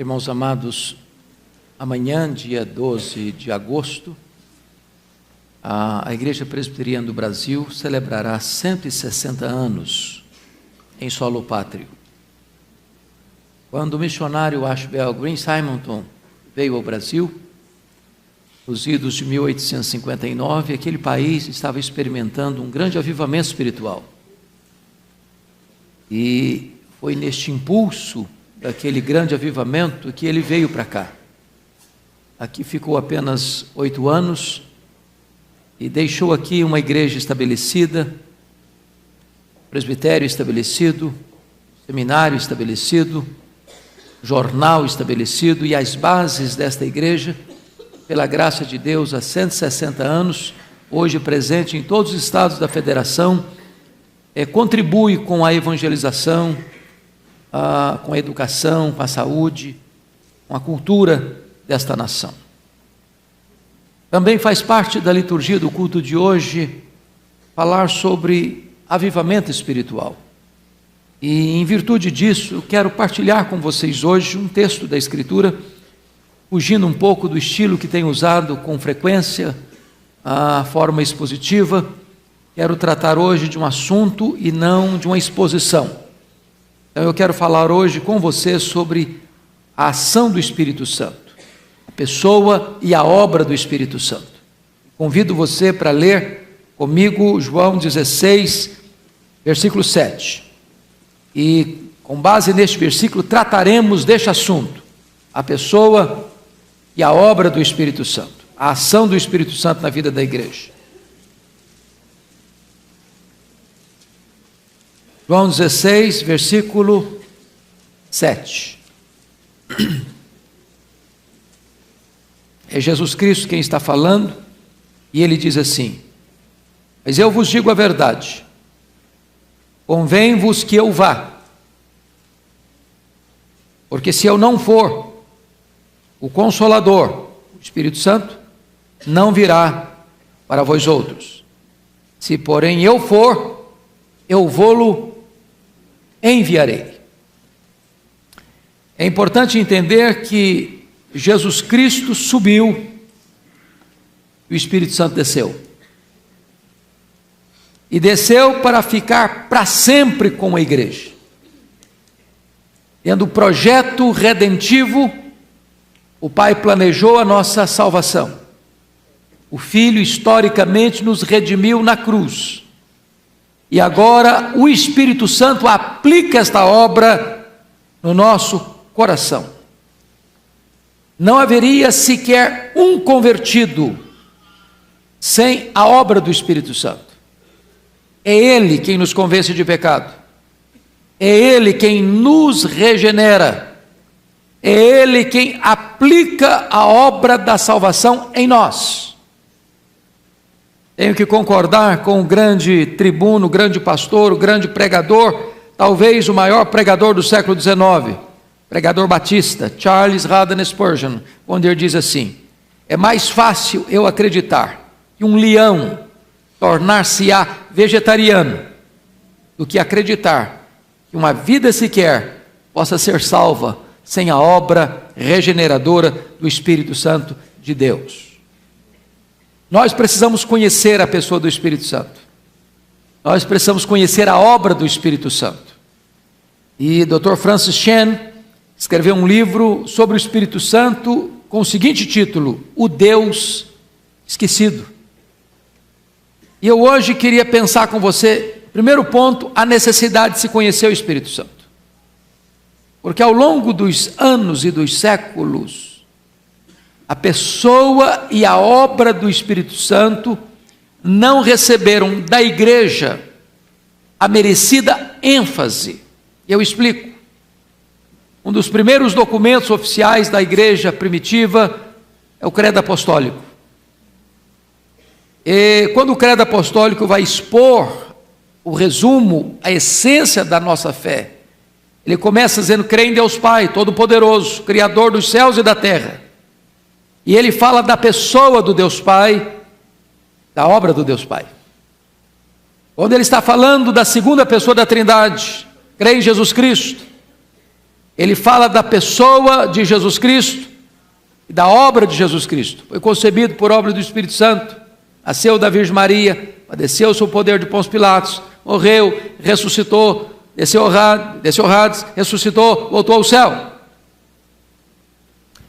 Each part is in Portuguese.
Irmãos amados, amanhã, dia 12 de agosto, a Igreja Presbiteriana do Brasil celebrará 160 anos em solo pátrio. Quando o missionário Ashbel Green Simonton veio ao Brasil, nos idos de 1859, aquele país estava experimentando um grande avivamento espiritual. E foi neste impulso daquele grande avivamento que ele veio para cá. Aqui ficou apenas 8 anos e deixou aqui uma igreja estabelecida, presbitério estabelecido, seminário estabelecido, jornal estabelecido, e as bases desta igreja, pela graça de Deus, há 160 anos, hoje presente em todos os estados da federação, contribui com a evangelização, com a educação, com a saúde, com a cultura desta nação. Também faz parte da liturgia do culto de hoje falar sobre avivamento espiritual. E em virtude disso, eu quero partilhar com vocês hoje um texto da Escritura, fugindo um pouco do estilo que tenho usado com frequência, a forma expositiva. Quero tratar hoje de um assunto e não de uma exposição. Então eu quero falar hoje com você sobre a ação do Espírito Santo, a pessoa e a obra do Espírito Santo. Convido você para ler comigo João 16, versículo 7. E com base neste versículo trataremos deste assunto, a pessoa e a obra do Espírito Santo, a ação do Espírito Santo na vida da igreja. João 16, versículo 7. É Jesus Cristo quem está falando, e ele diz assim: mas eu vos digo a verdade, convém-vos que eu vá, porque se eu não for, o Consolador, o Espírito Santo, não virá para vós outros. Se porém eu for, eu vou-lo enviarei. É importante entender que Jesus Cristo subiu e o Espírito Santo desceu. E desceu para ficar para sempre com a igreja. Tendo o projeto redentivo, o Pai planejou a nossa salvação. O Filho historicamente nos redimiu na cruz. E agora o Espírito Santo aplica esta obra no nosso coração. Não haveria sequer um convertido sem a obra do Espírito Santo. É Ele quem nos convence de pecado. É Ele quem nos regenera. É Ele quem aplica a obra da salvação em nós. Tenho que concordar com o grande tribuno, o grande pastor, o grande pregador, talvez o maior pregador do século XIX, pregador batista, Charles Haddon Spurgeon, quando ele diz assim: é mais fácil eu acreditar que um leão tornar-se-á vegetariano do que acreditar que uma vida sequer possa ser salva sem a obra regeneradora do Espírito Santo de Deus. Nós precisamos conhecer a pessoa do Espírito Santo. Nós precisamos conhecer a obra do Espírito Santo. E Dr. Francis Chan escreveu um livro sobre o Espírito Santo com o seguinte título: O Deus Esquecido. E eu hoje queria pensar com você, primeiro ponto, a necessidade de se conhecer o Espírito Santo. Porque ao longo dos anos e dos séculos, a pessoa e a obra do Espírito Santo não receberam da igreja a merecida ênfase. Eu explico. Um dos primeiros documentos oficiais da igreja primitiva é o Credo Apostólico. E quando o Credo Apostólico vai expor o resumo, a essência da nossa fé, ele começa dizendo: creio em Deus Pai, Todo-Poderoso, Criador dos céus e da terra. E ele fala da pessoa do Deus Pai, da obra do Deus Pai. Quando ele está falando da segunda pessoa da Trindade, creio em Jesus Cristo, ele fala da pessoa de Jesus Cristo e da obra de Jesus Cristo. Foi concebido por obra do Espírito Santo, nasceu da Virgem Maria, padeceu sob o poder de Pôncio Pilatos, morreu, ressuscitou, desceu ao Hades, ressuscitou, voltou ao céu.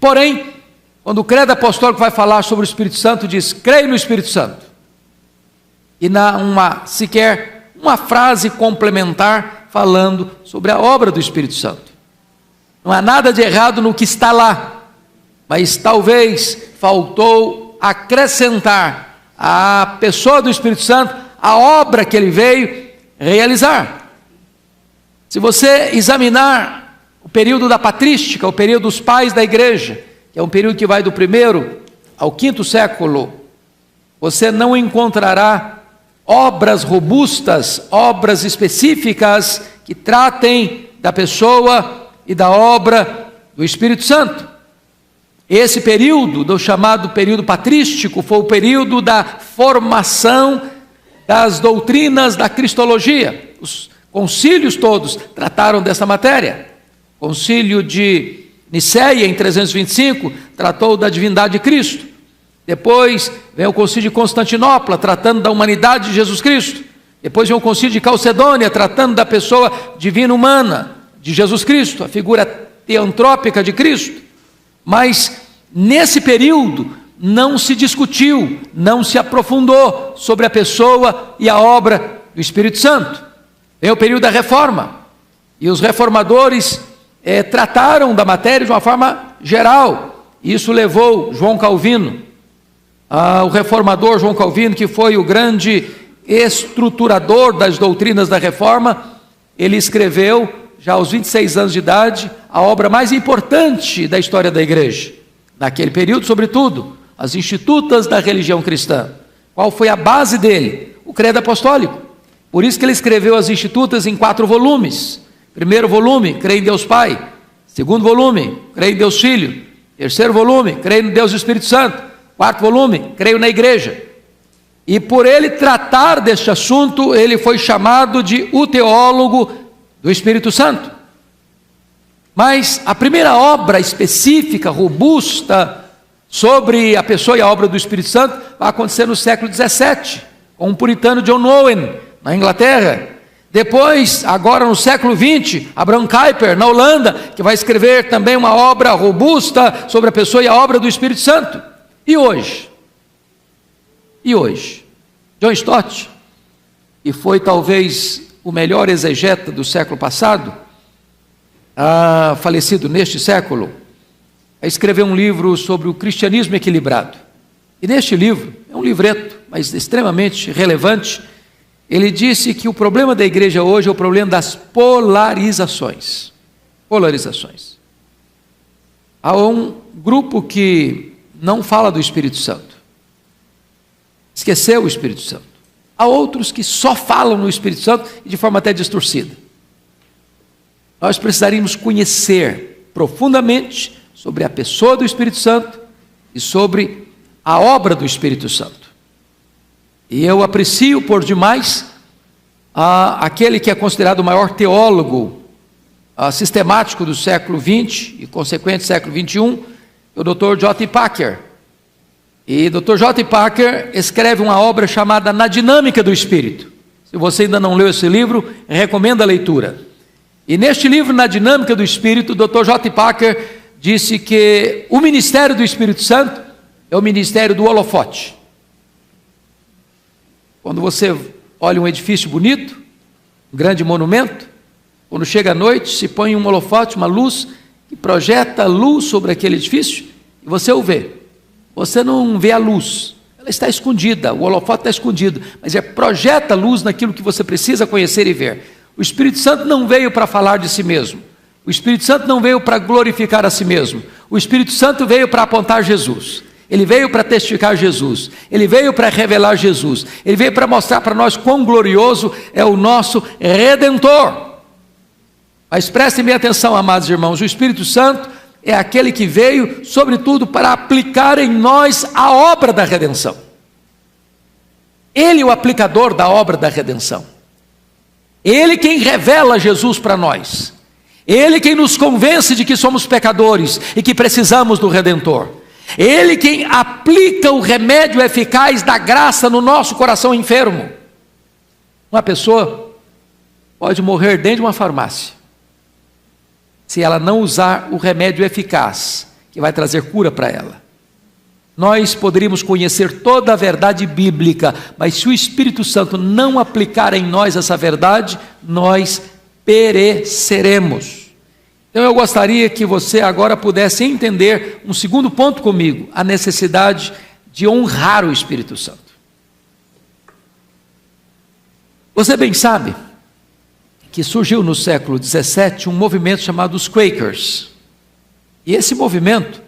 Porém, quando o credo apostólico vai falar sobre o Espírito Santo, diz: creio no Espírito Santo. E sequer uma frase complementar falando sobre a obra do Espírito Santo. Não há nada de errado no que está lá, mas talvez faltou acrescentar à pessoa do Espírito Santo a obra que ele veio realizar. Se você examinar o período da patrística, o período dos pais da igreja, que é um período que vai do 1º ao 5º século, você não encontrará obras robustas, obras específicas que tratem da pessoa e da obra do Espírito Santo. Esse período, do chamado período patrístico, foi o período da formação das doutrinas da cristologia. Os concílios todos trataram dessa matéria. O concílio de Nicéia, em 325, tratou da divindade de Cristo. Depois vem o concílio de Constantinopla, tratando da humanidade de Jesus Cristo. Depois vem o concílio de Calcedônia, tratando da pessoa divina humana de Jesus Cristo, a figura teantrópica de Cristo. Mas nesse período não se discutiu, não se aprofundou sobre a pessoa e a obra do Espírito Santo. Vem o período da Reforma, e os reformadores trataram da matéria de uma forma geral. Isso levou João Calvino, o reformador João Calvino, que foi o grande estruturador das doutrinas da Reforma. Ele escreveu, já aos 26 anos de idade, a obra mais importante da história da igreja. Naquele período, sobretudo, as Institutas da religião cristã. Qual foi a base dele? O credo apostólico. Por isso que ele escreveu as Institutas em 4 volumes. Primeiro volume, creio em Deus Pai. Segundo volume, creio em Deus Filho. Terceiro volume, creio no Deus Espírito Santo. 4º volume, creio na igreja. E por ele tratar deste assunto, ele foi chamado de o teólogo do Espírito Santo. Mas a primeira obra específica, robusta, sobre a pessoa e a obra do Espírito Santo, vai acontecer no século XVII, com um puritano John Owen, na Inglaterra. Depois, agora no século XX, Abraham Kuyper, na Holanda, que vai escrever também uma obra robusta sobre a pessoa e a obra do Espírito Santo. E hoje? John Stott, que foi talvez o melhor exegeta do século passado, falecido neste século, escreveu um livro sobre o cristianismo equilibrado. E neste livro, é um livreto, mas extremamente relevante, ele disse que o problema da igreja hoje é o problema das polarizações. Há um grupo que não fala do Espírito Santo, esqueceu o Espírito Santo. Há outros que só falam no Espírito Santo e de forma até distorcida. Nós precisaríamos conhecer profundamente sobre a pessoa do Espírito Santo e sobre a obra do Espírito Santo. E eu aprecio por demais aquele que é considerado o maior teólogo sistemático do século XX e consequente século XXI, o Dr. J. Packer. E Dr. J. Packer escreve uma obra chamada Na Dinâmica do Espírito. Se você ainda não leu esse livro, recomendo a leitura. E neste livro, Na Dinâmica do Espírito, Dr. J. Packer disse que o ministério do Espírito Santo é o ministério do holofote. Quando você olha um edifício bonito, um grande monumento, quando chega a noite, se põe um holofote, uma luz, que projeta luz sobre aquele edifício, e você o vê. Você não vê a luz, ela está escondida, o holofote está escondido, mas projeta luz naquilo que você precisa conhecer e ver. O Espírito Santo não veio para falar de si mesmo, o Espírito Santo não veio para glorificar a si mesmo, o Espírito Santo veio para apontar Jesus, ele veio para testificar Jesus, ele veio para revelar Jesus, ele veio para mostrar para nós quão glorioso é o nosso Redentor. Mas prestem bem atenção, amados irmãos, o Espírito Santo é aquele que veio, sobretudo, para aplicar em nós a obra da redenção. Ele é o aplicador da obra da redenção. Ele quem revela Jesus para nós. Ele quem nos convence de que somos pecadores e que precisamos do Redentor. Ele quem aplica o remédio eficaz da graça no nosso coração enfermo. Uma pessoa pode morrer dentro de uma farmácia, se ela não usar o remédio eficaz, que vai trazer cura para ela. Nós poderíamos conhecer toda a verdade bíblica, mas se o Espírito Santo não aplicar em nós essa verdade, nós pereceremos. Então eu gostaria que você agora pudesse entender um segundo ponto comigo, a necessidade de honrar o Espírito Santo. Você bem sabe que surgiu no século XVII um movimento chamado os Quakers. E esse movimento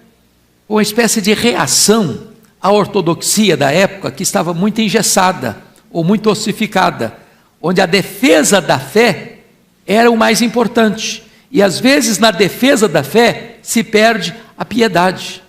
foi uma espécie de reação à ortodoxia da época, que estava muito engessada ou muito ossificada, onde a defesa da fé era o mais importante. E às vezes na defesa da fé se perde a piedade.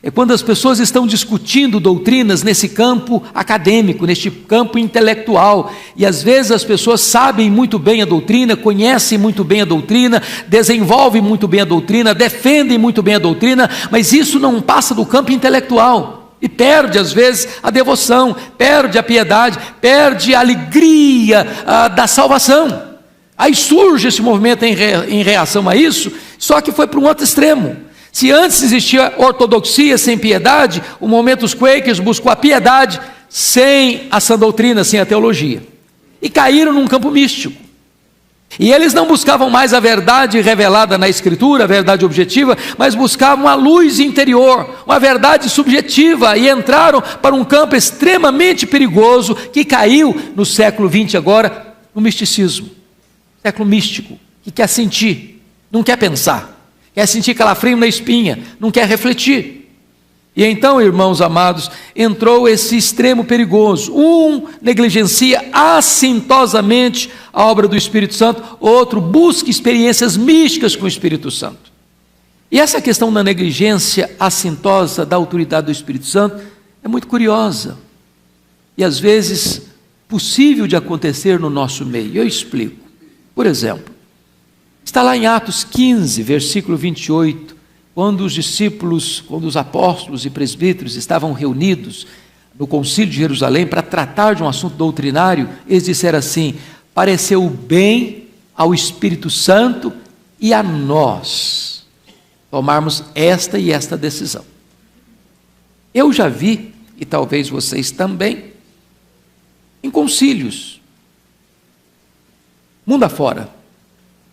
É quando as pessoas estão discutindo doutrinas nesse campo acadêmico, neste campo intelectual, e às vezes as pessoas sabem muito bem a doutrina, conhecem muito bem a doutrina, desenvolvem muito bem a doutrina, defendem muito bem a doutrina, mas isso não passa do campo intelectual, e perde às vezes a devoção, perde a piedade, perde a alegria da salvação. Aí surge esse movimento em reação a isso, só que foi para um outro extremo. Se antes existia ortodoxia sem piedade, o movimento dos Quakers buscou a piedade sem a sã doutrina, sem a teologia. E caíram num campo místico. E eles não buscavam mais a verdade revelada na Escritura, a verdade objetiva, mas buscavam a luz interior, uma verdade subjetiva, e entraram para um campo extremamente perigoso, que caiu no século XX agora, no misticismo. Século místico, que quer sentir, não quer pensar. Quer sentir calafrio na espinha, não quer refletir. E então, irmãos amados, entrou esse extremo perigoso. Um negligencia assintosamente a obra do Espírito Santo, outro busca experiências místicas com o Espírito Santo. E essa questão da negligência assintosa da autoridade do Espírito Santo é muito curiosa. E às vezes possível de acontecer no nosso meio. Eu explico. Por exemplo, está lá em Atos 15, versículo 28, quando os apóstolos e presbíteros estavam reunidos no concílio de Jerusalém para tratar de um assunto doutrinário, eles disseram assim: pareceu bem ao Espírito Santo e a nós tomarmos esta e esta decisão. Eu já vi, e talvez vocês também, em concílios, mundo afora,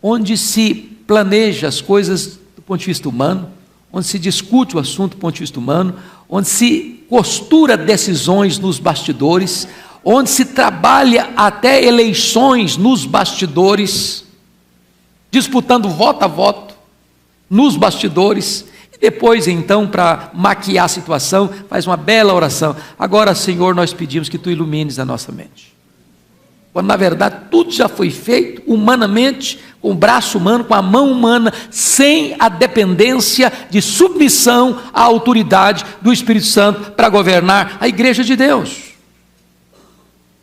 onde se planeja as coisas do ponto de vista humano, onde se discute o assunto do ponto de vista humano, onde se costura decisões nos bastidores, onde se trabalha até eleições nos bastidores, disputando voto a voto, nos bastidores, e depois então, para maquiar a situação, faz uma bela oração: agora, Senhor, nós pedimos que Tu ilumines a nossa mente. Quando na verdade tudo já foi feito humanamente, com o braço humano, com a mão humana, sem a dependência de submissão à autoridade do Espírito Santo para governar a igreja de Deus.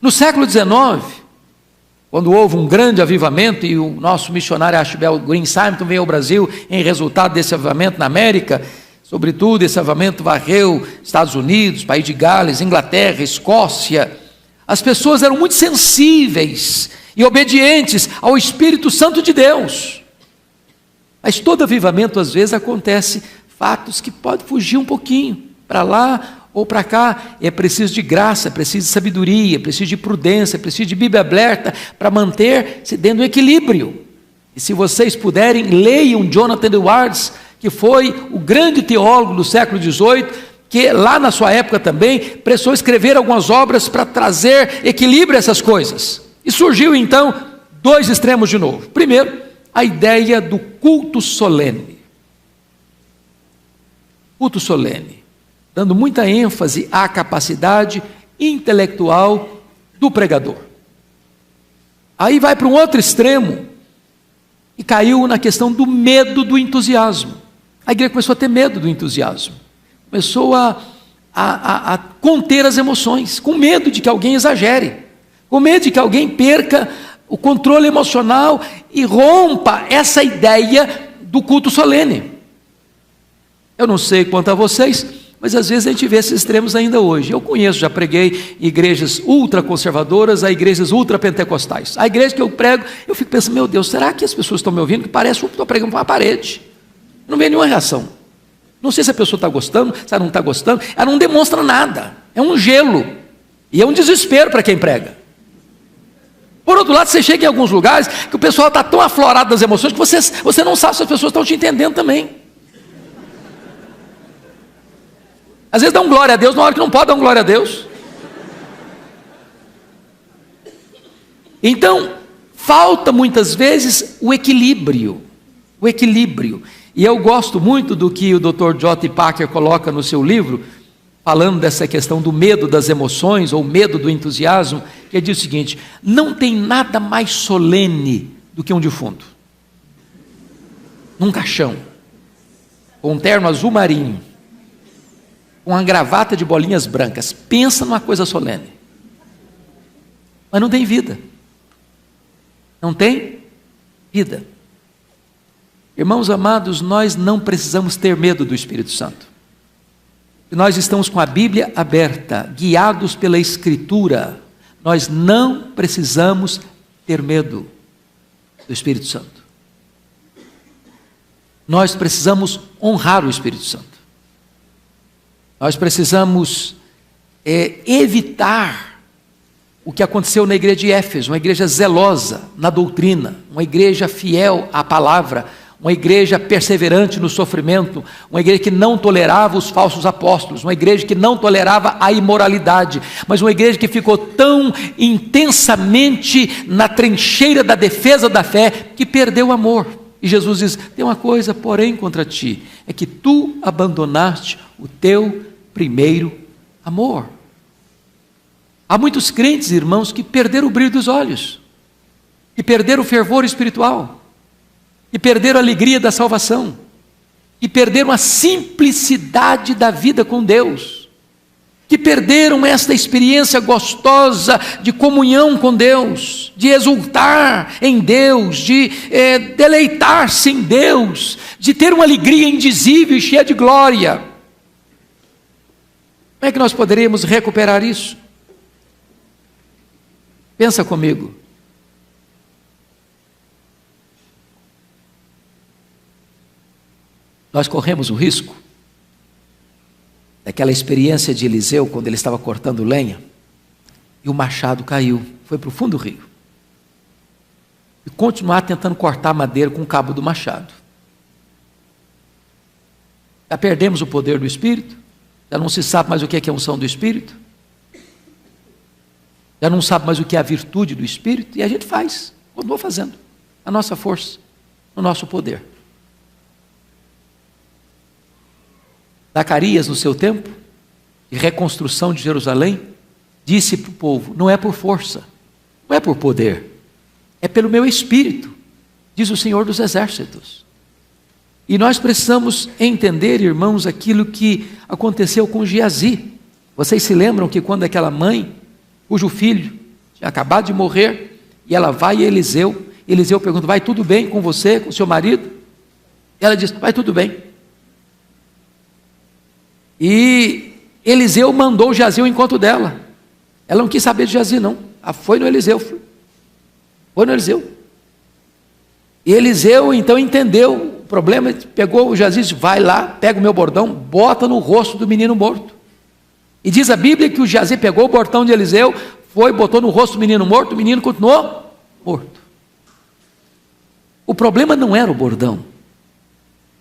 No século XIX, quando houve um grande avivamento, e o nosso missionário Ashbel Green Simon veio ao Brasil em resultado desse avivamento na América, sobretudo esse avivamento varreu Estados Unidos, País de Gales, Inglaterra, Escócia. As pessoas eram muito sensíveis e obedientes ao Espírito Santo de Deus. Mas todo avivamento, às vezes, acontece fatos que podem fugir um pouquinho, para lá ou para cá. É preciso de graça, é preciso de sabedoria, é preciso de prudência, é preciso de Bíblia aberta para manter-se dentro do equilíbrio. E se vocês puderem, leiam Jonathan Edwards, que foi o grande teólogo do século XVIII, que lá na sua época também precisou escrever algumas obras para trazer equilíbrio a essas coisas. E surgiu então dois extremos de novo. Primeiro, a ideia do culto solene. Culto solene, dando muita ênfase à capacidade intelectual do pregador. Aí vai para um outro extremo e caiu na questão do medo do entusiasmo. A igreja começou a ter medo do entusiasmo. Começou a conter as emoções, com medo de que alguém exagere, com medo de que alguém perca o controle emocional e rompa essa ideia do culto solene. Eu não sei quanto a vocês, mas às vezes a gente vê esses extremos ainda hoje. Eu conheço, já preguei em igrejas ultraconservadoras a igrejas ultrapentecostais. A igreja que eu prego, eu fico pensando, meu Deus, será que as pessoas estão me ouvindo? Que parece que eu estou pregando para uma parede. Não vem nenhuma reação. Não sei se a pessoa está gostando, se ela não está gostando. Ela não demonstra nada. É um gelo. E é um desespero para quem prega. Por outro lado, você chega em alguns lugares que o pessoal está tão aflorado das emoções que você não sabe se as pessoas estão te entendendo também. Às vezes dá um glória a Deus na hora que não pode dar um glória a Deus. Então, falta muitas vezes o equilíbrio. O equilíbrio. E eu gosto muito do que o Dr. J. Packer coloca no seu livro, falando dessa questão do medo das emoções, ou medo do entusiasmo, que ele diz o seguinte: não tem nada mais solene do que um defunto. Num caixão, com um terno azul marinho, com uma gravata de bolinhas brancas. Pensa numa coisa solene. Mas não tem vida. Não tem vida. Irmãos amados, nós não precisamos ter medo do Espírito Santo. Nós estamos com a Bíblia aberta, guiados pela Escritura. Nós não precisamos ter medo do Espírito Santo. Nós precisamos honrar o Espírito Santo. Nós precisamos evitar o que aconteceu na igreja de Éfeso, uma igreja zelosa na doutrina, uma igreja fiel à palavra, uma igreja perseverante no sofrimento, uma igreja que não tolerava os falsos apóstolos, uma igreja que não tolerava a imoralidade, mas uma igreja que ficou tão intensamente na trincheira da defesa da fé, que perdeu o amor. E Jesus diz: tem uma coisa, porém, contra ti, é que tu abandonaste o teu primeiro amor. Há muitos crentes, irmãos, que perderam o brilho dos olhos, que perderam o fervor espiritual, que perderam a alegria da salvação, que perderam a simplicidade da vida com Deus, que perderam esta experiência gostosa de comunhão com Deus, de exultar em Deus, de deleitar-se em Deus, de ter uma alegria indizível e cheia de glória. Como é que nós poderíamos recuperar isso? Pensa comigo. Nós corremos o risco daquela experiência de Eliseu, quando ele estava cortando lenha, e o machado caiu, foi para o fundo do rio, e continuar tentando cortar madeira com o cabo do machado. Já perdemos o poder do Espírito, já não se sabe mais o que é a unção do Espírito, já não sabe mais o que é a virtude do Espírito, e a gente faz, continua fazendo, a nossa força, o nosso poder. Zacarias, no seu tempo de reconstrução de Jerusalém, disse para o povo: não é por força, não é por poder, é pelo meu Espírito, diz o Senhor dos Exércitos. E nós precisamos entender, irmãos, aquilo que aconteceu com Geazi. Vocês se lembram que quando aquela mãe, cujo filho tinha acabado de morrer, e ela vai a Eliseu, Eliseu pergunta: vai tudo bem com você, com seu marido? E ela diz: vai tudo bem. E Eliseu mandou Geazi ao encontro dela. Ela não quis saber de Geazi, não. Ela foi no Eliseu. Foi no Eliseu. E Eliseu então entendeu o problema, pegou o Geazi e disse: vai lá, pega o meu bordão, bota no rosto do menino morto. E diz a Bíblia que o Geazi pegou o bordão de Eliseu, foi, botou no rosto do menino morto, o menino continuou morto. O problema não era o bordão.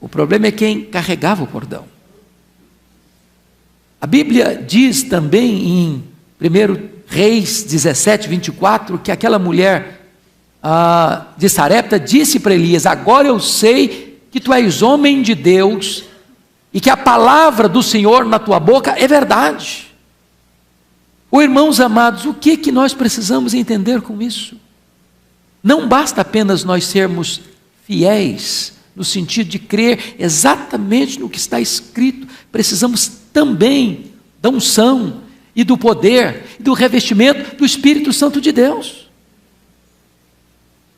O problema é quem carregava o bordão. A Bíblia diz também em 1 Reis 17, 24, que aquela mulher de Sarepta disse para Elias: agora eu sei que tu és homem de Deus e que a palavra do Senhor na tua boca é verdade. Irmãos amados, o que nós precisamos entender com isso? Não basta apenas nós sermos fiéis, no sentido de crer exatamente no que está escrito, precisamos também da unção e do poder e do revestimento do Espírito Santo de Deus.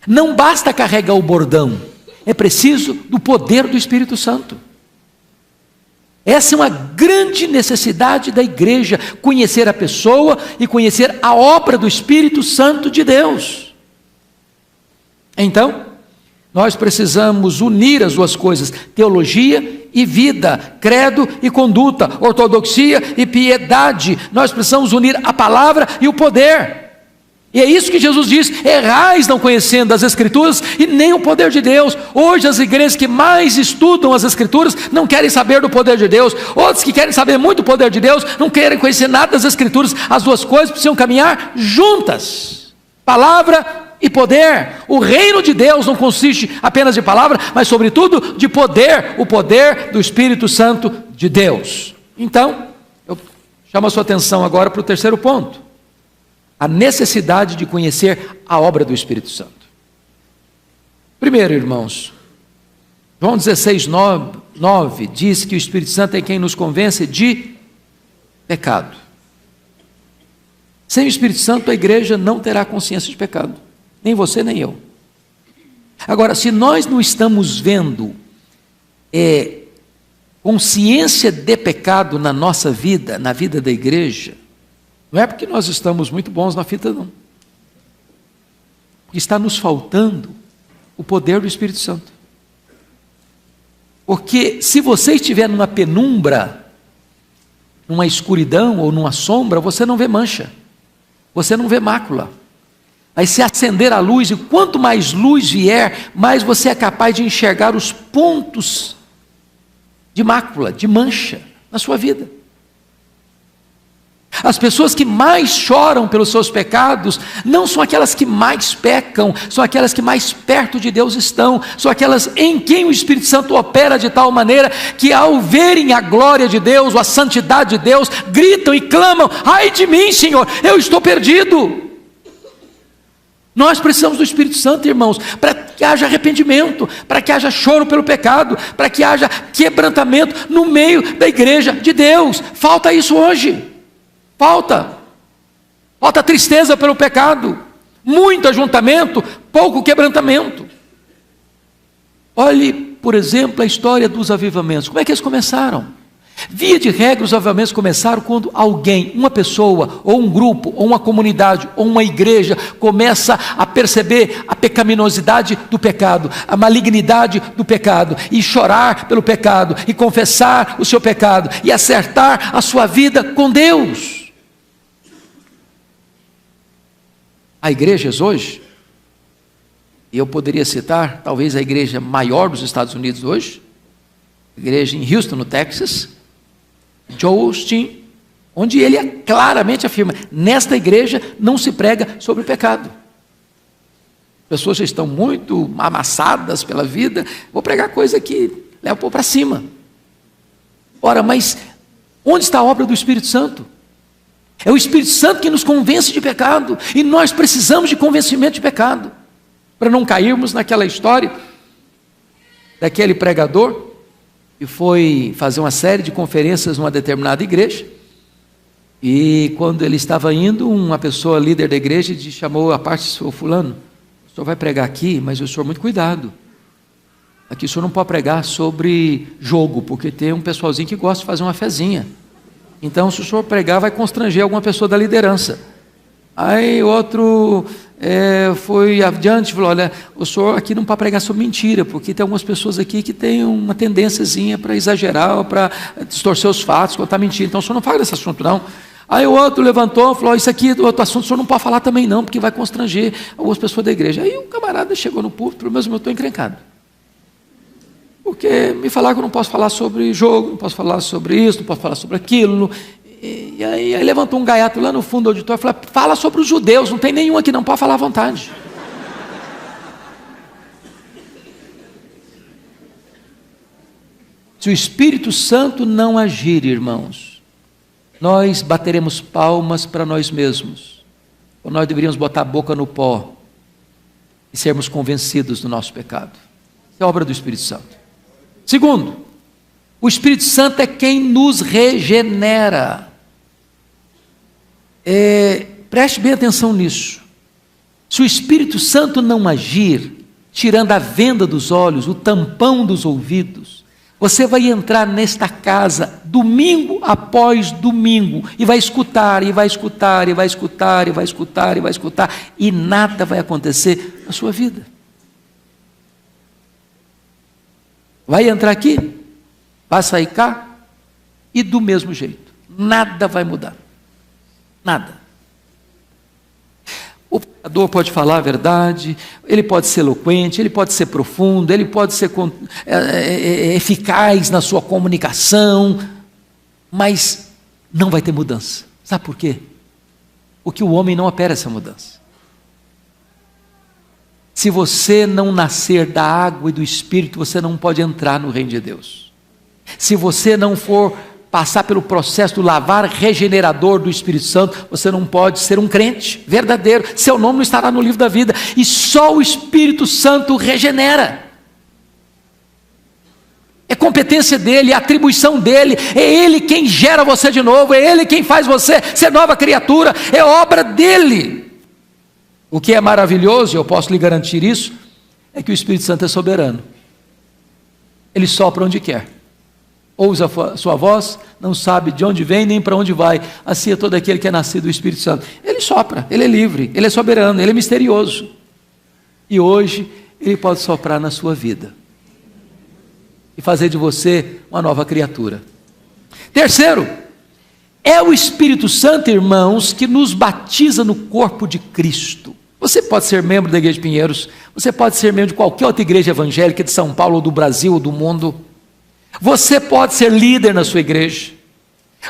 Não basta carregar o bordão, é preciso do poder do Espírito Santo. Essa é uma grande necessidade da igreja, conhecer a pessoa e conhecer a obra do Espírito Santo de Deus. Então, nós precisamos unir as duas coisas, teologia e vida, credo e conduta, ortodoxia e piedade. Nós precisamos unir a palavra e o poder. E é isso que Jesus diz: errais não conhecendo as Escrituras e nem o poder de Deus. Hoje as igrejas que mais estudam as Escrituras não querem saber do poder de Deus. Outros que querem saber muito do poder de Deus não querem conhecer nada das Escrituras. As duas coisas precisam caminhar juntas, palavra e poder. O reino de Deus não consiste apenas de palavra, mas sobretudo de poder, o poder do Espírito Santo de Deus. Então, eu chamo a sua atenção agora para o terceiro ponto: a necessidade de conhecer a obra do Espírito Santo. Primeiro, irmãos, João 16:9 diz que o Espírito Santo é quem nos convence de pecado. Sem o Espírito Santo, a igreja não terá consciência de pecado, nem você nem eu. Agora, se nós não estamos vendo consciência de pecado na nossa vida, na vida da igreja, não é porque nós estamos muito bons na fita, não. Porque está nos faltando o poder do Espírito Santo. Porque se você estiver numa penumbra, numa escuridão ou numa sombra, você não vê mancha, você não vê mácula. Aí se acender a luz, e quanto mais luz vier, mais você é capaz de enxergar os pontos de mácula, de mancha na sua vida. As pessoas que mais choram pelos seus pecados não são aquelas que mais pecam, são aquelas que mais perto de Deus estão, são aquelas em quem o Espírito Santo opera de tal maneira que, ao verem a glória de Deus, a santidade de Deus, gritam e clamam: ai de mim, Senhor, eu estou perdido. Nós precisamos do Espírito Santo, irmãos, para que haja arrependimento, para que haja choro pelo pecado, para que haja quebrantamento no meio da igreja de Deus. Falta isso hoje. Falta tristeza pelo pecado, muito ajuntamento, pouco quebrantamento. Olhe, por exemplo, a história dos avivamentos. Como é que eles começaram? Via de regra, os avivamentos começaram quando alguém, uma pessoa, ou um grupo, ou uma comunidade, ou uma igreja, começa a perceber a pecaminosidade do pecado, a malignidade do pecado, e chorar pelo pecado, e confessar o seu pecado, e acertar a sua vida com Deus. Há igrejas hoje, e eu poderia citar talvez a igreja maior dos Estados Unidos hoje, a igreja em Houston, no Texas, Joel Osteen, onde ele claramente afirma: nesta igreja não se prega sobre o pecado. As pessoas já estão muito amassadas pela vida, vou pregar coisa que leva para cima. Ora, mas onde está a obra do Espírito Santo? É o Espírito Santo que nos convence de pecado, e nós precisamos de convencimento de pecado, para não cairmos naquela história daquele pregador que foi fazer uma série de conferências numa determinada igreja, e quando ele estava indo, uma pessoa líder da igreja chamou a parte e disse: ô fulano, o senhor vai pregar aqui, mas o senhor muito cuidado, aqui o senhor não pode pregar sobre jogo, porque tem um pessoalzinho que gosta de fazer uma fezinha. Então, se o senhor pregar, vai constranger alguma pessoa da liderança. Aí outro foi adiante e falou: olha, o senhor aqui não pode pregar sobre mentira, porque tem algumas pessoas aqui que têm uma tendênciazinha para exagerar, ou para distorcer os fatos, contar mentira. Então, o senhor não fala desse assunto, não. Aí o outro levantou e falou: isso aqui, do outro assunto, o senhor não pode falar também não, porque vai constranger algumas pessoas da igreja. Aí o camarada chegou no púlpito, pelo menos eu estou encrencado. Porque me falaram que eu não posso falar sobre jogo, não posso falar sobre isso, não posso falar sobre aquilo. E aí levantou um gaiato lá no fundo do auditório e falou: fala sobre os judeus, não tem nenhum aqui não, pode falar à vontade. Se o Espírito Santo não agir, irmãos, nós bateremos palmas para nós mesmos, ou nós deveríamos botar a boca no pó e sermos convencidos do nosso pecado. Isso é obra do Espírito Santo. Segundo, o Espírito Santo é quem nos regenera. Preste bem atenção nisso. Se o Espírito Santo não agir, tirando a venda dos olhos, o tampão dos ouvidos, você vai entrar nesta casa domingo após domingo e vai escutar, e vai escutar, e vai escutar, e vai escutar, e vai escutar, e nada vai acontecer na sua vida. Vai entrar aqui, vai sair cá, e do mesmo jeito, nada vai mudar, nada. O pregador pode falar a verdade, ele pode ser eloquente, ele pode ser profundo, ele pode ser eficaz na sua comunicação, mas não vai ter mudança. Sabe por quê? Porque o homem não opera essa mudança. Se você não nascer da água e do Espírito, você não pode entrar no reino de Deus. Se você não for passar pelo processo do lavar regenerador do Espírito Santo, você não pode ser um crente verdadeiro, seu nome não estará no livro da vida, e só o Espírito Santo regenera. É competência dele, é atribuição dele, é ele quem gera você de novo, é ele quem faz você ser nova criatura, é obra dele. O que é maravilhoso, e eu posso lhe garantir isso, é que o Espírito Santo é soberano, ele sopra onde quer. Ouve a sua voz, não sabe de onde vem nem para onde vai, assim é todo aquele que é nascido do Espírito Santo. Ele sopra, ele é livre, ele é soberano, ele é misterioso, e hoje ele pode soprar na sua vida e fazer de você uma nova criatura. Terceiro, é o Espírito Santo, irmãos, que nos batiza no corpo de Cristo. Você pode ser membro da Igreja de Pinheiros, você pode ser membro de qualquer outra igreja evangélica de São Paulo, ou do Brasil, ou do mundo. Você pode ser líder na sua igreja,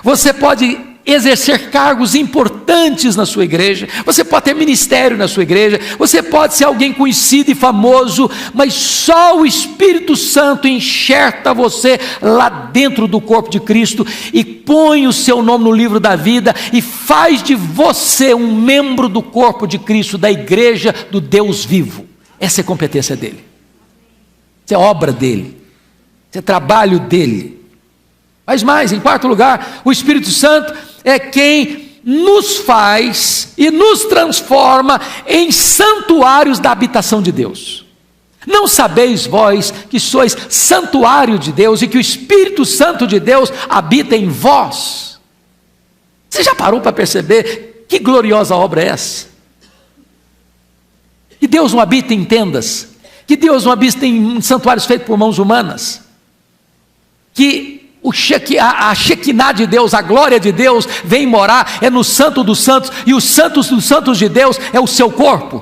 você pode exercer cargos importantes na sua igreja, você pode ter ministério na sua igreja, você pode ser alguém conhecido e famoso, mas só o Espírito Santo enxerta você lá dentro do corpo de Cristo e põe o seu nome no livro da vida e faz de você um membro do corpo de Cristo, da igreja do Deus vivo. Essa é a competência dele, essa é a obra dele, esse é trabalho dele. Mas mais, em quarto lugar, o Espírito Santo é quem nos faz e nos transforma em santuários da habitação de Deus. Não sabeis vós que sois santuário de Deus e que o Espírito Santo de Deus habita em vós? Você já parou para perceber que gloriosa obra é essa? Que Deus não habita em tendas, que Deus não habita em santuários feitos por mãos humanas, que a Shekinah de Deus, a glória de Deus vem morar, é no Santo dos Santos, e os santos dos santos de Deus é o seu corpo.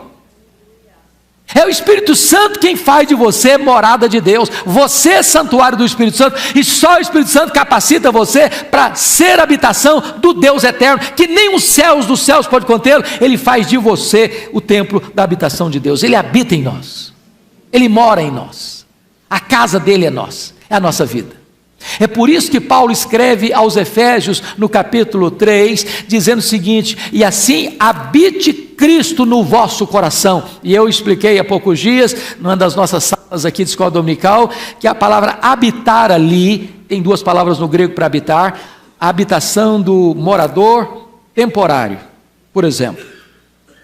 É o Espírito Santo quem faz de você morada de Deus. Você é santuário do Espírito Santo, e só o Espírito Santo capacita você para ser habitação do Deus eterno, que nem os céus dos céus pode contê-lo. Ele faz de você o templo da habitação de Deus. Ele habita em nós, ele mora em nós, a casa dele é nossa, é a nossa vida. É por isso que Paulo escreve aos Efésios no capítulo 3, dizendo o seguinte: e assim habite Cristo no vosso coração. E eu expliquei há poucos dias, numa das nossas salas aqui de escola dominical, que a palavra habitar ali, tem duas palavras no grego para habitar, a habitação do morador temporário. Por exemplo,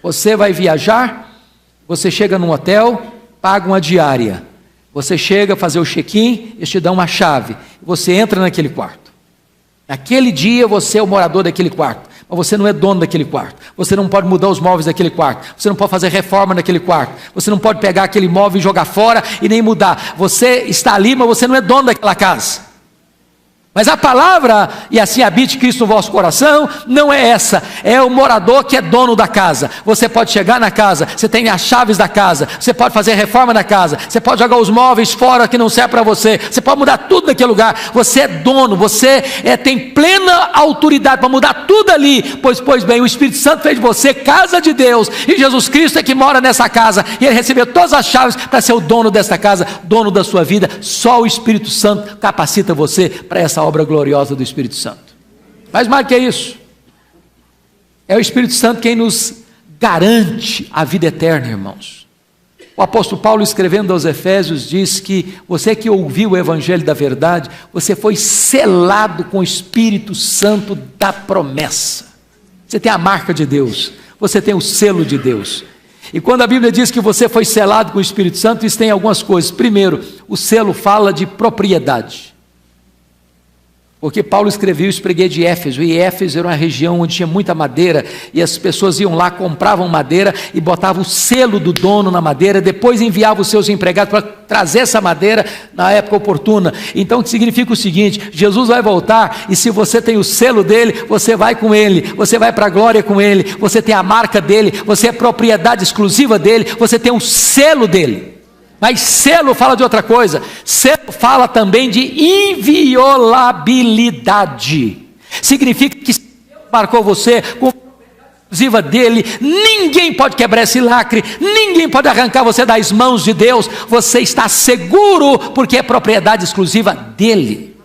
você vai viajar, você chega num hotel, paga uma diária. Você chega a fazer o check-in, eles te dão uma chave, você entra naquele quarto. Naquele dia você é o morador daquele quarto, mas você não é dono daquele quarto, você não pode mudar os móveis daquele quarto, você não pode fazer reforma naquele quarto, você não pode pegar aquele móvel e jogar fora e nem mudar. Você está ali, mas você não é dono daquela casa. Mas a palavra, e assim habite Cristo no vosso coração, não é essa, é o morador que é dono da casa. Você pode chegar na casa, você tem as chaves da casa, você pode fazer reforma na casa, você pode jogar os móveis fora que não serve para você, você pode mudar tudo naquele lugar. Você é dono, você tem plena autoridade para mudar tudo ali, pois bem, o Espírito Santo fez de você casa de Deus, e Jesus Cristo é que mora nessa casa, e Ele recebeu todas as chaves para ser o dono dessa casa, dono da sua vida. Só o Espírito Santo capacita você para essa obra gloriosa do Espírito Santo. Mas mais que isso, é o Espírito Santo quem nos garante a vida eterna, irmãos. O apóstolo Paulo, escrevendo aos Efésios, diz que você que ouviu o Evangelho da verdade, você foi selado com o Espírito Santo da promessa. Você tem a marca de Deus, você tem o selo de Deus. E quando a Bíblia diz que você foi selado com o Espírito Santo, isso tem algumas coisas. Primeiro, o selo fala de propriedade. Porque Paulo escreveu, eu preguei de Éfeso, e Éfeso era uma região onde tinha muita madeira, e as pessoas iam lá, compravam madeira, e botavam o selo do dono na madeira, depois enviavam os seus empregados para trazer essa madeira na época oportuna. Então significa o seguinte: Jesus vai voltar, e se você tem o selo dele, você vai com ele, você vai para a glória com ele, você tem a marca dele, você é propriedade exclusiva dele, você tem o selo dele. Mas selo fala de outra coisa. Selo fala também de inviolabilidade. Significa que se Deus marcou você com a propriedade exclusiva dele, ninguém pode quebrar esse lacre, ninguém pode arrancar você das mãos de Deus. Você está seguro porque é propriedade exclusiva dele.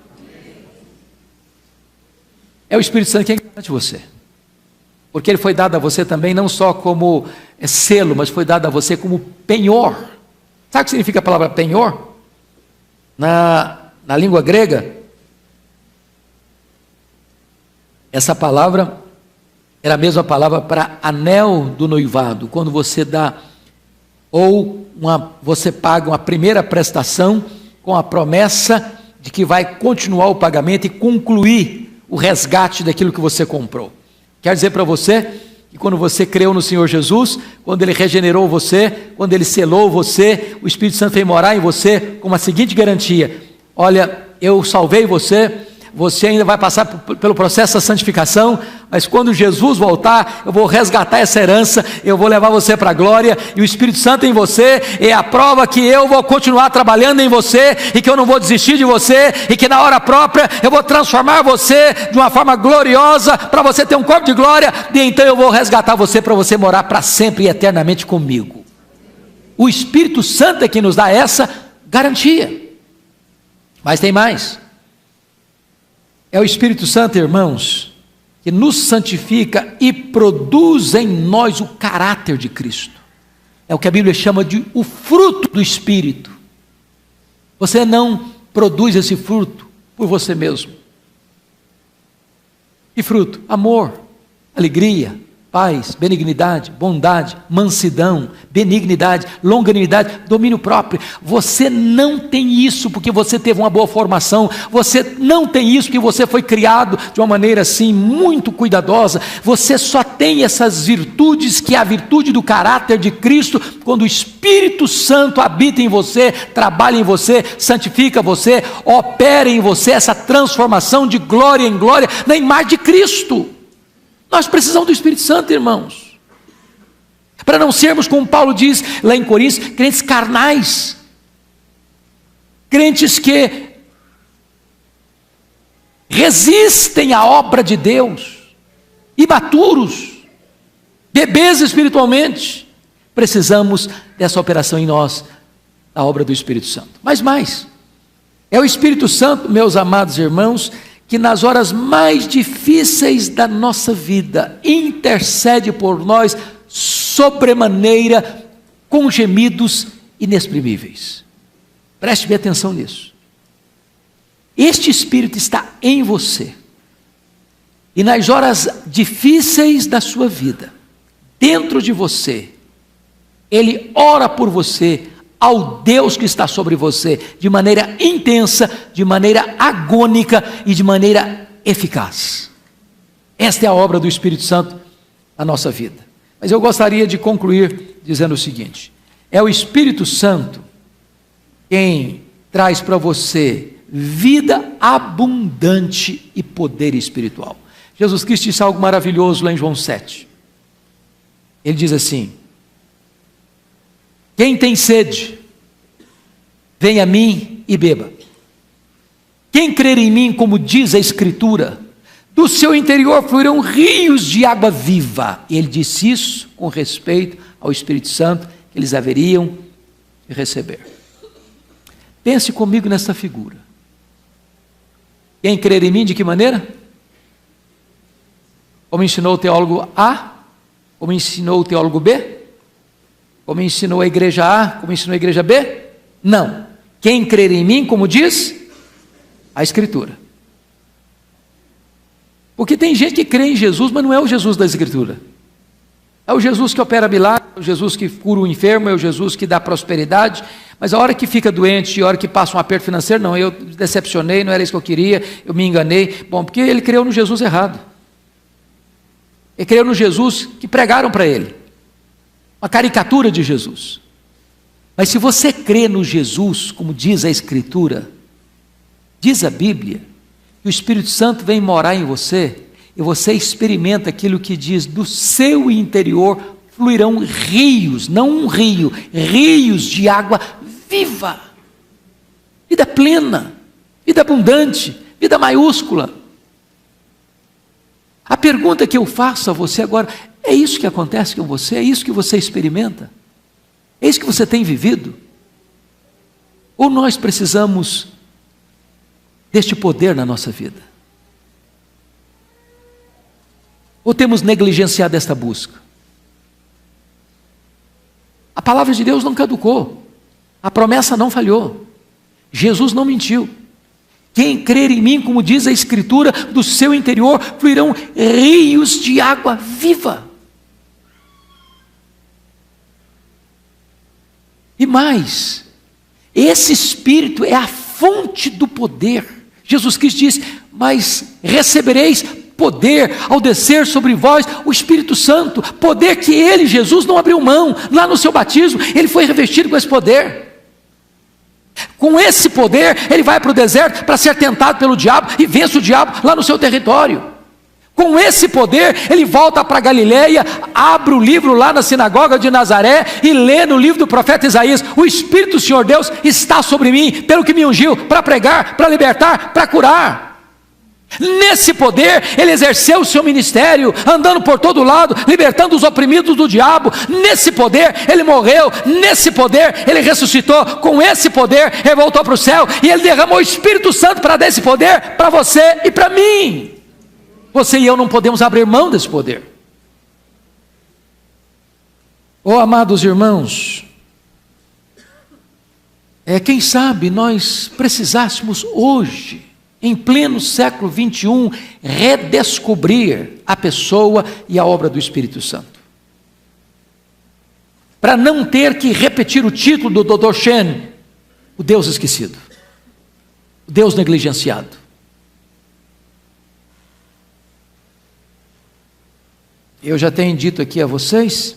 É o Espírito Santo quem garante você. Porque ele foi dado a você também não só como selo, mas foi dado a você como penhor. Sabe o que significa a palavra penhor? Na língua grega, essa palavra era a mesma palavra para anel do noivado, quando você dá, você paga uma primeira prestação com a promessa de que vai continuar o pagamento e concluir o resgate daquilo que você comprou. Quer dizer para você que quando você creu no Senhor Jesus, quando Ele regenerou você, quando Ele selou você, o Espírito Santo veio morar em você com a seguinte garantia: olha, eu salvei você, você ainda vai passar pelo processo da santificação, mas quando Jesus voltar, eu vou resgatar essa herança, eu vou levar você para a glória, e o Espírito Santo em você é a prova que eu vou continuar trabalhando em você, e que eu não vou desistir de você, e que na hora própria eu vou transformar você de uma forma gloriosa, para você ter um corpo de glória, e então eu vou resgatar você para você morar para sempre e eternamente comigo. O Espírito Santo é que nos dá essa garantia. Mas tem mais. É o Espírito Santo, irmãos, que nos santifica e produz em nós o caráter de Cristo. É o que a Bíblia chama de o fruto do Espírito. Você não produz esse fruto por você mesmo. Que fruto? Amor, alegria, paz, benignidade, bondade, mansidão, benignidade, longanimidade, domínio próprio. Você não tem isso porque você teve uma boa formação, você não tem isso porque você foi criado de uma maneira assim muito cuidadosa. Você só tem essas virtudes, que é a virtude do caráter de Cristo, quando o Espírito Santo habita em você, trabalha em você, santifica você, opera em você essa transformação de glória em glória na imagem de Cristo. Nós precisamos do Espírito Santo, irmãos, para não sermos, como Paulo diz lá em Coríntios, crentes carnais, crentes que resistem à obra de Deus, imaturos, bebês espiritualmente. Precisamos dessa operação em nós, a obra do Espírito Santo. Mas mais, é o Espírito Santo, meus amados irmãos, que nas horas mais difíceis da nossa vida, intercede por nós sobremaneira, com gemidos inexprimíveis. Preste bem atenção nisso. Este Espírito está em você, e nas horas difíceis da sua vida, dentro de você, Ele ora por você, ao Deus que está sobre você, de maneira intensa, de maneira agônica e de maneira eficaz. Esta é a obra do Espírito Santo na nossa vida. Mas eu gostaria de concluir dizendo o seguinte: é o Espírito Santo quem traz para você vida abundante e poder espiritual. Jesus Cristo disse algo maravilhoso lá em João 7. Ele diz assim: quem tem sede, venha a mim e beba. Quem crer em mim, como diz a Escritura, do seu interior fluirão rios de água viva. E ele disse isso com respeito ao Espírito Santo que eles haveriam de receber. Pense comigo nessa figura. Quem crer em mim, de que maneira? Como ensinou o teólogo A? Como ensinou o teólogo B? Como ensinou a igreja A? Como ensinou a igreja B? Não. Quem crer em mim, como diz a Escritura. Porque tem gente que crê em Jesus, mas não é o Jesus da Escritura. É o Jesus que opera milagre, é o Jesus que cura o enfermo, é o Jesus que dá prosperidade, mas a hora que fica doente, a hora que passa um aperto financeiro, não, eu decepcionei, não era isso que eu queria, eu me enganei. Bom, porque ele creu no Jesus errado. Ele creu no Jesus que pregaram para ele, uma caricatura de Jesus. Mas se você crê no Jesus, como diz a Escritura, diz a Bíblia, que o Espírito Santo vem morar em você, e você experimenta aquilo que diz: do seu interior fluirão rios, não um rio, rios de água viva, vida plena, vida abundante, vida maiúscula. A pergunta que eu faço a você agora: é isso que acontece com você? É isso que você experimenta? É isso que você tem vivido? Ou nós precisamos deste poder na nossa vida? Ou temos negligenciado esta busca? A palavra de Deus não caducou, a promessa não falhou, Jesus não mentiu. Quem crer em mim, como diz a Escritura, do seu interior fluirão rios de água viva. E mais, esse Espírito é a fonte do poder. Jesus Cristo diz: mas recebereis poder ao descer sobre vós o Espírito Santo, poder que ele, Jesus, não abriu mão. Lá no seu batismo, ele foi revestido com esse poder. Com esse poder, ele vai para o deserto para ser tentado pelo diabo e vence o diabo lá no seu território. Com esse poder, ele volta para Galileia, abre o livro lá na sinagoga de Nazaré e lê no livro do profeta Isaías: o Espírito do Senhor Deus está sobre mim, pelo que me ungiu, para pregar, para libertar, para curar. Nesse poder, ele exerceu o seu ministério, andando por todo lado, libertando os oprimidos do diabo. Nesse poder, ele morreu. Nesse poder, ele ressuscitou. Com esse poder, ele voltou para o céu, e ele derramou o Espírito Santo para dar esse poder para você e para mim. Você e eu não podemos abrir mão desse poder. Oh, amados irmãos, quem sabe nós precisássemos hoje, em pleno século 21, redescobrir a pessoa e a obra do Espírito Santo, para não ter que repetir o título do Dr. Shen, o Deus esquecido, o Deus negligenciado. Eu já tenho dito aqui a vocês,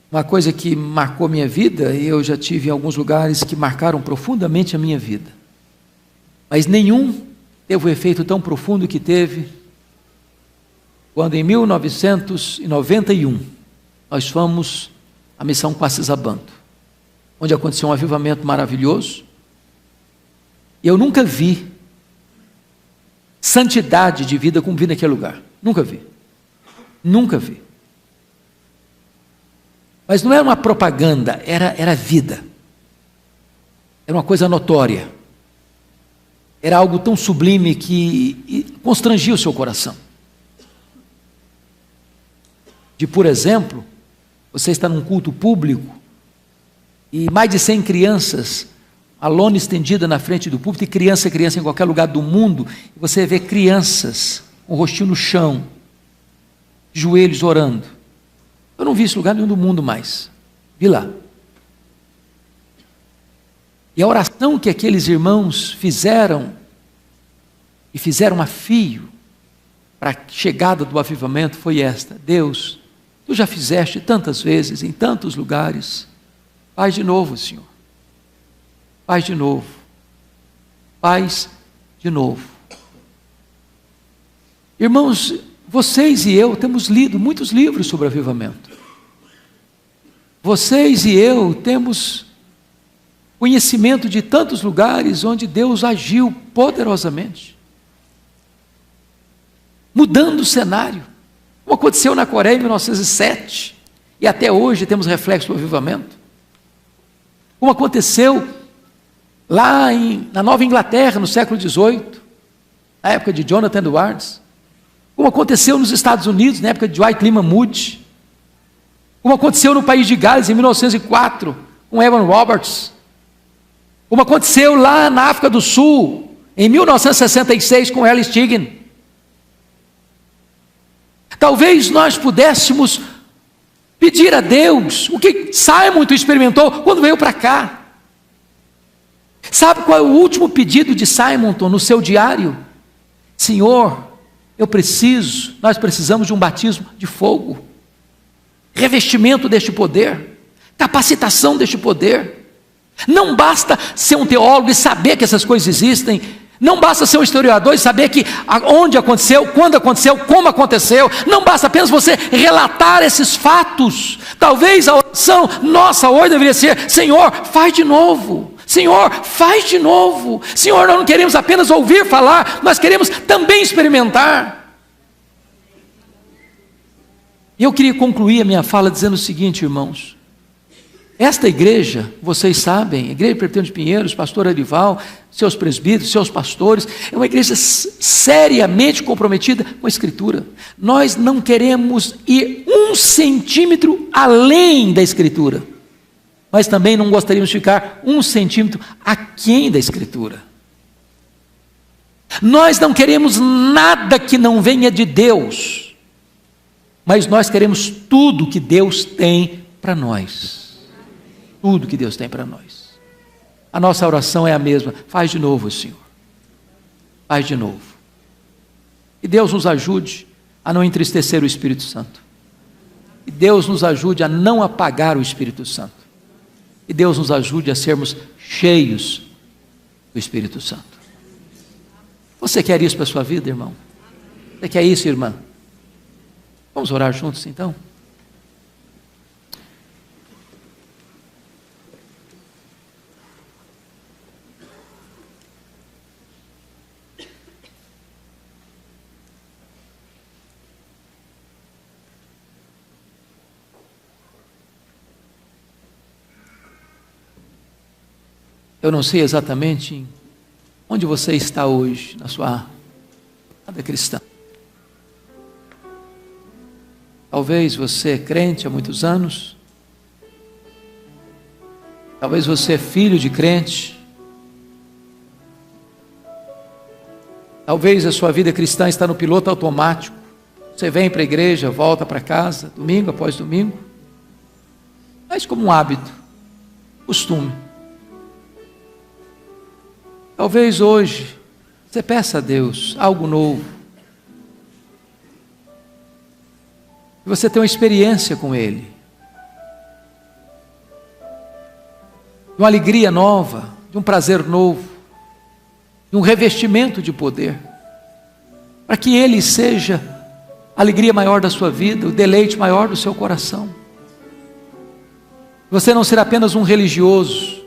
uma coisa que marcou minha vida, e eu já tive em alguns lugares que marcaram profundamente a minha vida, mas nenhum teve o efeito tão profundo que teve quando em 1991 nós fomos à missão Quacisabanto, onde aconteceu um avivamento maravilhoso. E eu nunca vi santidade de vida como vi naquele lugar, nunca vi. Mas não era uma propaganda, era vida. Era uma coisa notória. Era algo tão sublime que constrangia o seu coração. Por exemplo, você está num culto público e mais de 100 crianças, a lona estendida na frente do púlpito, e criança em qualquer lugar do mundo, e você vê crianças com o rostinho no chão, joelhos orando. Eu não vi esse lugar nenhum do mundo mais, vi lá. E a oração que aqueles irmãos fizeram, e fizeram a fio, para a chegada do avivamento, foi esta: Deus, Tu já fizeste tantas vezes, em tantos lugares, faz de novo, Senhor. Faz de novo. Faz de novo. Irmãos, vocês e eu temos lido muitos livros sobre avivamento. Vocês e eu temos conhecimento de tantos lugares onde Deus agiu poderosamente, mudando o cenário, como aconteceu na Coreia em 1907, e até hoje temos reflexo do avivamento, como aconteceu lá na Nova Inglaterra, no século XVIII, na época de Jonathan Edwards, como aconteceu nos Estados Unidos, na época de Dwight Lyman Moody, como aconteceu no país de Gales, em 1904, com Evan Roberts, como aconteceu lá na África do Sul, em 1966, com Earl Stiggin. Talvez nós pudéssemos pedir a Deus o que Simon experimentou quando veio para cá. Sabe qual é o último pedido de Simonton no seu diário? Senhor, nós precisamos de um batismo de fogo, revestimento deste poder, capacitação deste poder. Não basta ser um teólogo e saber que essas coisas existem, não basta ser um historiador e saber que onde aconteceu, quando aconteceu, como aconteceu, não basta apenas você relatar esses fatos. Talvez a oração nossa hoje deveria ser: Senhor, faz de novo. Senhor, faz de novo. Senhor, nós não queremos apenas ouvir falar, nós queremos também experimentar. E eu queria concluir a minha fala dizendo o seguinte, irmãos: esta igreja, vocês sabem, a Igreja Presbiteriana de Pinheiros, pastor Arival, seus presbíteros, seus pastores, é uma igreja seriamente comprometida com a Escritura. Nós não queremos ir 1 centímetro além da Escritura, mas também não gostaríamos de ficar 1 centímetro aquém da Escritura. Nós não queremos nada que não venha de Deus, mas nós queremos tudo que Deus tem para nós. Tudo que Deus tem para nós. A nossa oração é a mesma: faz de novo, Senhor. Faz de novo. Que Deus nos ajude a não entristecer o Espírito Santo. Que Deus nos ajude a não apagar o Espírito Santo. Que Deus nos ajude a sermos cheios do Espírito Santo. Você quer isso para a sua vida, irmão? Você quer isso, irmã? Vamos orar juntos, então? Eu não sei exatamente onde você está hoje na sua vida cristã. Talvez você é crente há muitos anos. Talvez você é filho de crente. Talvez a sua vida cristã está no piloto automático. Você vem para a igreja, volta para casa, domingo após domingo, mas como um hábito, costume. Talvez hoje você peça a Deus algo novo. E você tem uma experiência com Ele. De uma alegria nova, de um prazer novo, de um revestimento de poder. Para que Ele seja a alegria maior da sua vida, o deleite maior do seu coração. Você não ser apenas um religioso,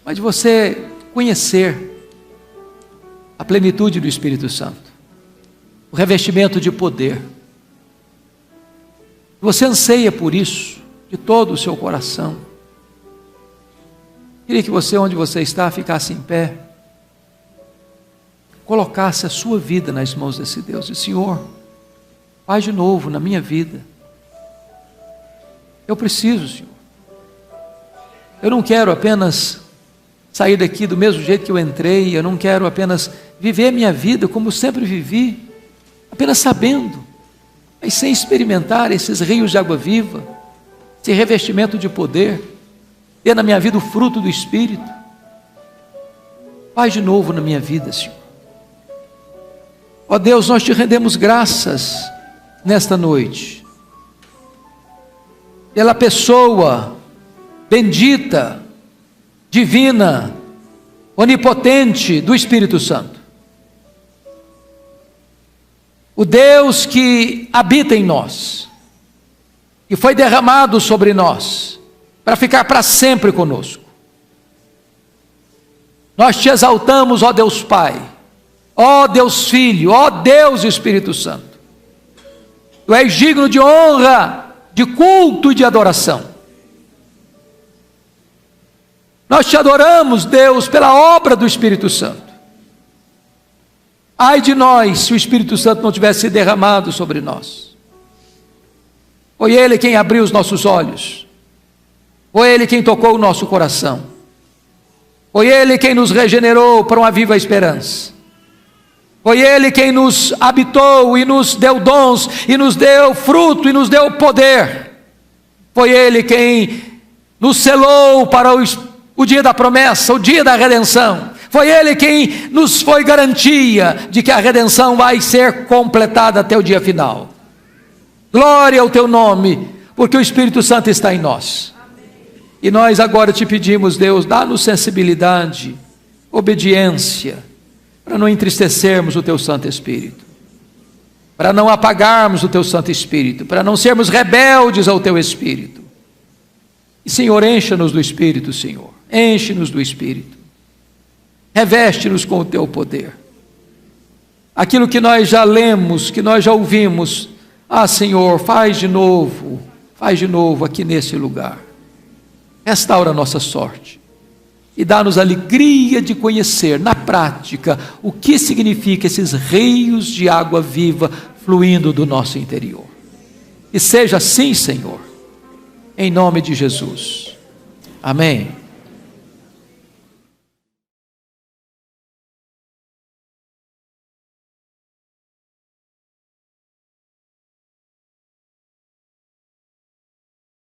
mas de você conhecer a plenitude do Espírito Santo, o revestimento de poder. Você anseia por isso de todo o seu coração. Queria que você, onde você está, ficasse em pé, colocasse a sua vida nas mãos desse Deus e: Senhor, faz de novo na minha vida. Eu preciso, Senhor. Eu não quero apenas sair daqui do mesmo jeito que eu entrei. Eu não quero apenas viver a minha vida como sempre vivi, apenas sabendo, mas sem experimentar esses rios de água viva, esse revestimento de poder, ter na minha vida o fruto do Espírito. Faz de novo na minha vida, Senhor. Ó Deus, nós te rendemos graças nesta noite, pela pessoa bendita, divina, onipotente do Espírito Santo. O Deus que habita em nós, que foi derramado sobre nós, para ficar para sempre conosco. Nós te exaltamos, ó Deus Pai, ó Deus Filho, ó Deus Espírito Santo. Tu és digno de honra, de culto e de adoração. Nós te adoramos, Deus, pela obra do Espírito Santo. Ai de nós, se o Espírito Santo não tivesse derramado sobre nós. Foi Ele quem abriu os nossos olhos. Foi Ele quem tocou o nosso coração. Foi Ele quem nos regenerou para uma viva esperança. Foi Ele quem nos habitou e nos deu dons, e nos deu fruto, e nos deu poder. Foi Ele quem nos selou para o dia da promessa, o dia da redenção. Foi Ele quem nos foi garantia de que a redenção vai ser completada até o dia final. Glória ao Teu nome, porque o Espírito Santo está em nós. E nós agora te pedimos, Deus, dá-nos sensibilidade, obediência, para não entristecermos o Teu Santo Espírito, para não apagarmos o Teu Santo Espírito, para não sermos rebeldes ao Teu Espírito. E Senhor, encha-nos do Espírito, Senhor, enche-nos do Espírito, reveste-nos com o Teu poder. Aquilo que nós já lemos, que nós já ouvimos, Senhor, faz de novo aqui nesse lugar. Restaura a nossa sorte e dá-nos a alegria de conhecer na prática o que significa esses rios de água viva fluindo do nosso interior. E seja assim, Senhor, em nome de Jesus. Amém.